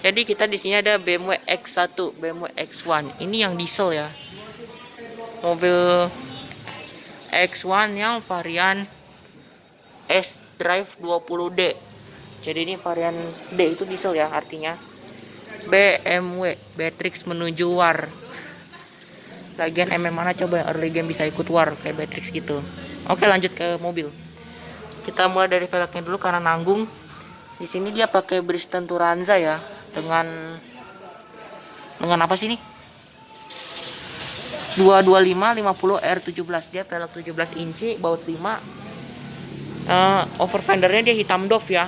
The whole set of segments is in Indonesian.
Jadi kita di sini ada BMW X1, BMW X1. Ini yang diesel ya. Mobil X1 yang varian S Drive 20D. Jadi ini varian D itu diesel ya, artinya BMW Beatrix menuju war. Lagian MM mana coba yang early game bisa ikut war kayak Beatrix gitu. Oke, lanjut ke mobil. Kita mulai dari velgnya dulu karena nanggung. Di sini dia pakai Bridgestone Turanza ya, dengan apa sih ini? 225 50 R17. Dia velg 17 inci, baut 5. Over fendernya dia hitam doff ya.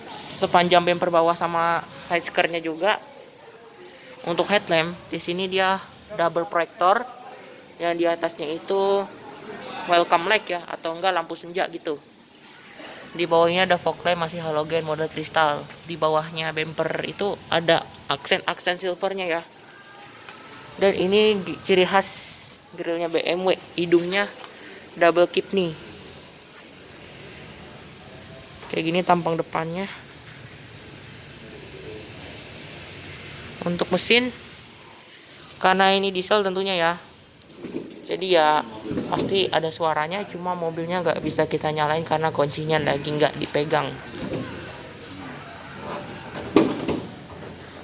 Sepanjang bumper bawah sama side skirtnya juga. Untuk headlamp di sini dia double proyektor. Yang di atasnya itu welcome light ya, atau enggak lampu senja gitu. Di bawahnya ada fog lamp masih halogen model kristal. Di bawahnya bumper itu ada aksen silvernya ya. Dan ini ciri khas grillnya BMW, hidungnya double kidney. Kayak gini tampang depannya. Untuk mesin, karena ini diesel tentunya ya, jadi ya pasti ada suaranya, cuma mobilnya nggak bisa kita nyalain karena kuncinya lagi nggak dipegang.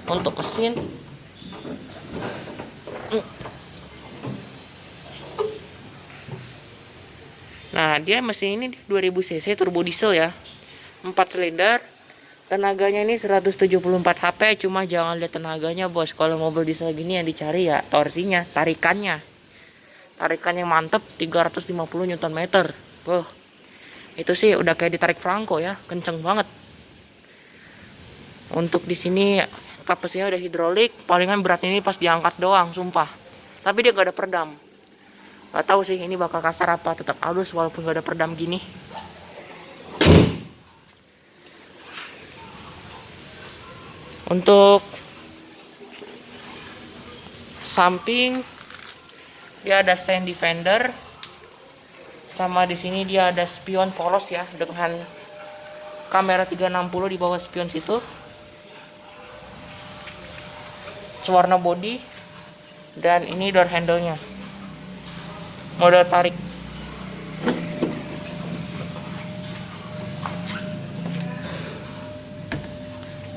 Untuk mesin, nah dia mesin ini 2000 cc turbo diesel ya, 4 silinder. Tenaganya ini 174 HP, cuma jangan lihat tenaganya bos. Kalau mobil diesel gini yang dicari ya torsinya, tarikannya yang mantep, 350 Nm. Wah, itu sih udah kayak ditarik Franco ya, kenceng banget. Untuk di sini kapasinya udah hidrolik, palingan beratnya ini pas diangkat doang, sumpah. Tapi dia gak ada peredam. Gak tahu sih ini bakal kasar apa tetap halus walaupun gak ada peredam gini. Untuk samping dia ada Shine Defender, sama di sini dia ada spion polos ya dengan kamera 360 di bawah spion situ. Warna body, dan ini door handle-nya. Model tarik.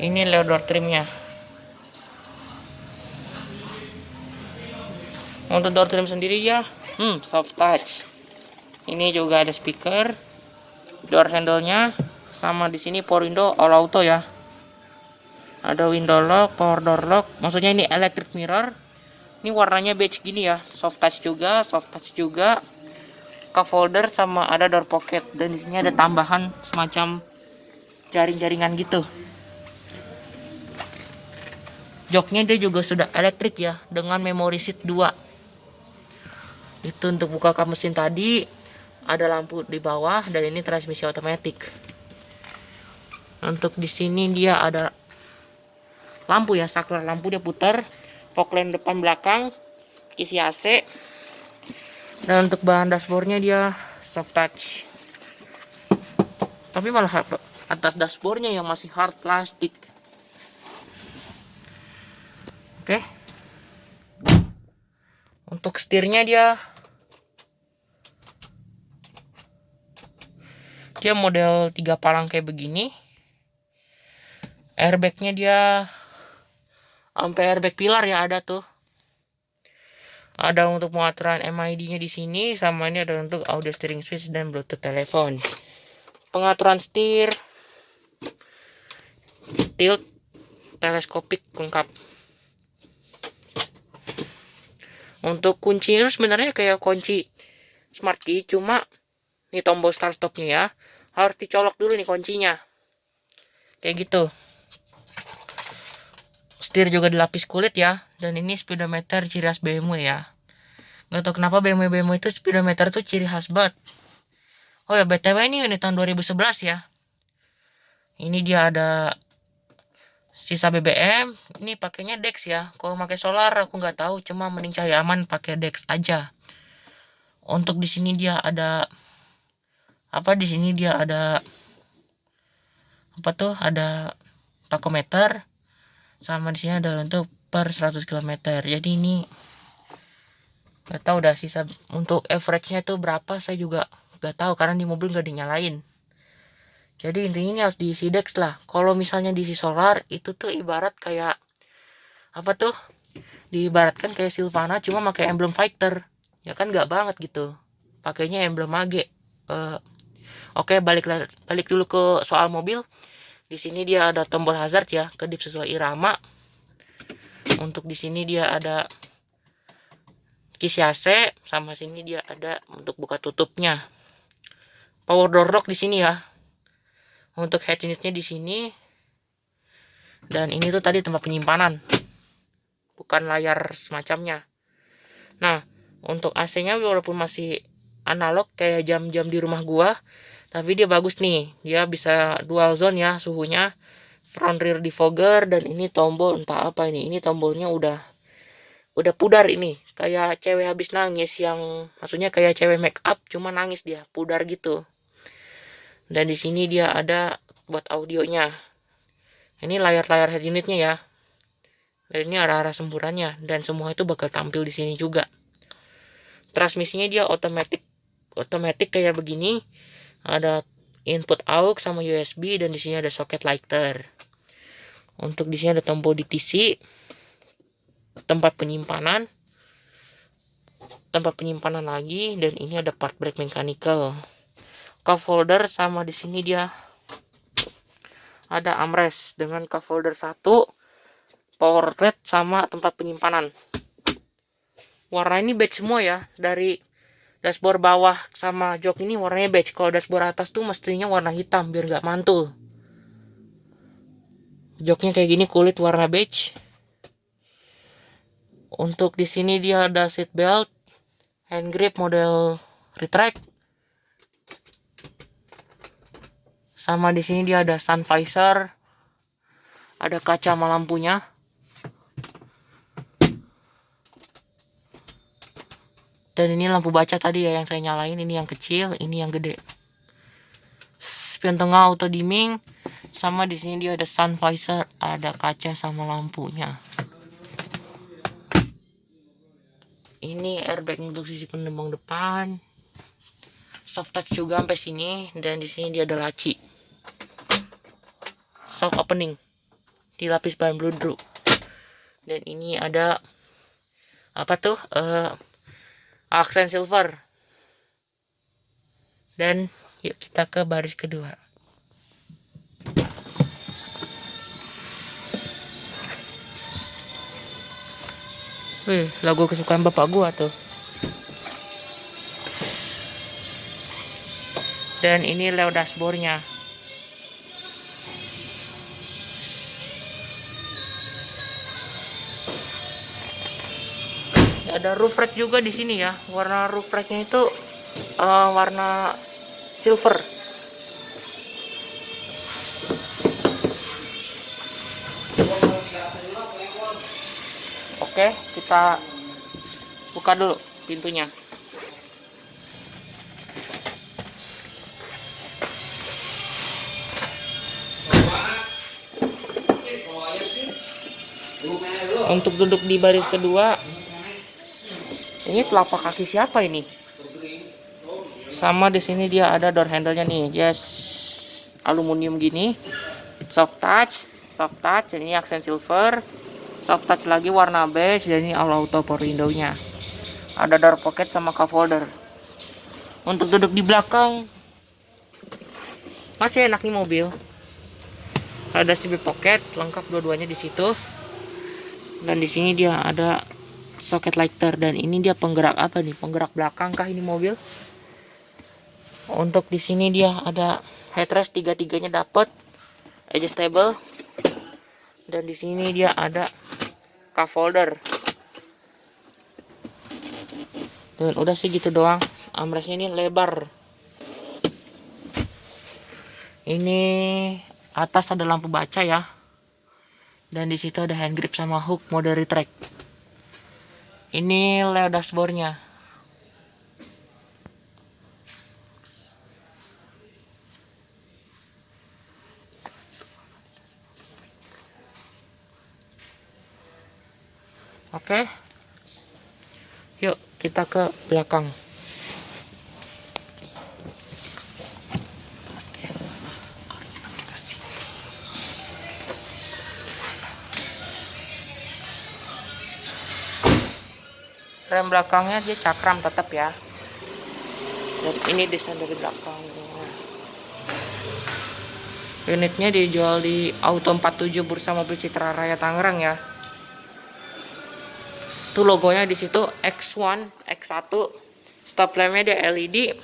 Ini leather trimnya. Untuk door trim sendiri ya, soft touch. Ini juga ada speaker, door handle-nya, sama di sini power window all auto ya. Ada window lock, power door lock. Maksudnya ini electric mirror. Ini warnanya beige gini ya, soft touch juga. Cup holder sama ada door pocket, dan di sini ada tambahan semacam jaring-jaringan gitu. Joknya dia juga sudah elektrik ya, dengan memory seat 2. Itu untuk buka kap mesin tadi. Ada lampu di bawah, dan ini transmisi otomatis. Untuk di sini dia ada lampu ya, saklar lampu dia putar. Fog lamp depan belakang, isi AC. Dan untuk bahan dashboardnya dia soft touch. Tapi malah atas dashboardnya yang masih hard plastik. Oke. Untuk setirnya dia model 3 palang kayak begini. Airbagnya dia sampai airbag pilar ya ada tuh. Ada untuk pengaturan MID-nya di sini, sama ini ada untuk audio steering switch dan Bluetooth telepon. Pengaturan setir, tilt, teleskopik lengkap. Untuk kunci itu sebenarnya kayak kunci smart key, cuma ini tombol start stopnya ya, harus dicolok dulu nih kuncinya. Kayak gitu. Setir juga dilapis kulit ya, dan ini speedometer ciri khas BMW ya. Gak tau kenapa BMW itu speedometer tuh ciri khas banget. Oh ya, BTW ini unit tahun 2011 ya. Ini dia ada sisa BBM. Ini pakainya Dex ya. Kalau pakai solar aku nggak tahu, cuma mending cari aman pakai Dex aja. Untuk di sini dia ada apa apa tuh, ada tachometer, sama di sini ada untuk per 100 km. Jadi ini nggak tahu udah sisa untuk average-nya tuh berapa, saya juga nggak tahu karena di mobil nggak dinyalain. Jadi intinya ini harus diisi dex lah. Kalau misalnya diisi solar itu tuh ibarat kayak apa tuh, diibaratkan kayak Silvana cuma pakai emblem fighter, ya kan nggak banget gitu, pakainya emblem mage. Oke, balik dulu ke soal mobil. Di sini dia ada tombol hazard ya, kedip sesuai irama. Untuk di sini dia ada kisi AC, sama sini dia ada untuk buka tutupnya. Power door lock di sini ya. Untuk head unitnya di sini. Dan ini tuh tadi tempat penyimpanan, bukan layar semacamnya. Nah, untuk AC-nya walaupun masih analog kayak jam-jam di rumah gua, tapi dia bagus nih. Dia bisa dual zone ya suhunya. Front rear defogger, dan ini tombol entah apa ini. Ini tombolnya udah pudar ini. Kayak cewek habis nangis, yang maksudnya kayak cewek make up cuma nangis dia, pudar gitu. Dan di sini dia ada buat audionya. Ini layar-layar head unitnya ya. Dan ini arah-arah semburannya, dan semua itu bakal tampil di sini juga. Transmisinya dia otomatis kayak begini. Ada input aux sama USB, dan di sini ada soket lighter. Untuk di sini ada tombol DTC, tempat penyimpanan lagi, dan ini ada part brake mechanical, cup holder, sama di sini dia ada armrest dengan cup holder 1, power thread, sama tempat penyimpanan. Warna ini beige semua ya, dari dashboard bawah sama jok ini warnanya beige. Kalau dashboard atas tuh mestinya warna hitam biar nggak mantul. Joknya kayak gini, kulit warna beige. Untuk di sini dia ada seat belt, hand grip model retract. Sama di sini dia ada sun visor, ada kaca sama lampunya. Dan ini lampu baca tadi ya yang saya nyalain, ini yang kecil, ini yang gede. Spion tengah auto dimming, sama di sini dia ada sun visor, ada kaca sama lampunya. Ini airbag untuk sisi penumpang depan. Soft touch juga sampai sini, dan di sini dia ada laci. Soft opening, dilapis bahan bludru. Dan ini ada apa tuh? Aksen silver. Dan yuk kita ke baris kedua. Wih, lagu kesukaan bapak gua tuh. Dan ini lewat dashboardnya. Ada roof rack juga di sini ya. Warna roof racknya itu warna silver. Oke, kita buka dulu pintunya. Untuk duduk di baris kedua, ini telapak kaki siapa ini? Sama di sini dia ada door handle-nya nih, yes, aluminium gini. Soft touch, ini aksen silver. Soft touch lagi warna beige, dan ini all auto power window-nya. Ada door pocket sama cup holder. Untuk duduk di belakang masih enak nih mobil. Ada CB pocket lengkap dua-duanya di situ. Dan di sini dia ada soket lighter, dan ini dia penggerak apa nih? Penggerak belakang kah ini mobil? Untuk di sini dia ada headrest, tiga-tiganya dapat, adjustable. Dan di sini dia ada cup holder. Dan udah sih gitu doang. Armrestnya ini lebar. Ini atas ada lampu baca ya. Dan di situ ada hand grip sama hook mode retract. Ini layout dashboardnya. Oke, yuk kita ke belakang. Rem belakangnya dia cakram tetap ya. Dan ini desain dari belakang. Unitnya dijual di Auto 47 Bursa Mobil Citra Raya Tangerang ya. Tuh logonya di situ X1, X1. Stop lampnya dia LED,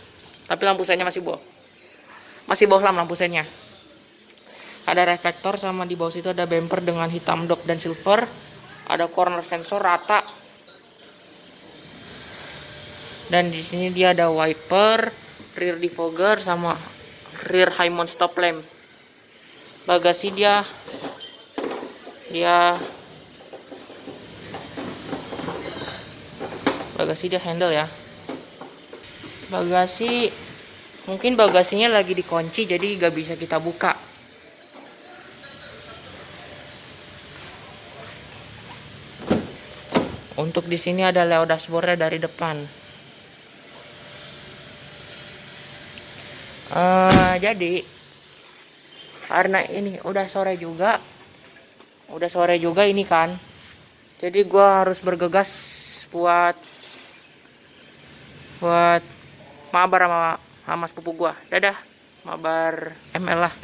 tapi lampu senya masih bohlam lampu senya. Ada reflektor sama di bawah situ ada bumper dengan hitam dok dan silver. Ada corner sensor rata. Dan di sini dia ada wiper, rear defogger sama rear high mount stop lamp. Bagasi dia handle ya. Bagasi mungkin bagasinya lagi dikunci jadi gak bisa kita buka. Untuk di sini ada leo dashboardnya dari depan. Jadi karena ini udah sore juga ini kan, jadi gua harus bergegas buat mabar sama sepupu gua. Dadah, mabar ML lah.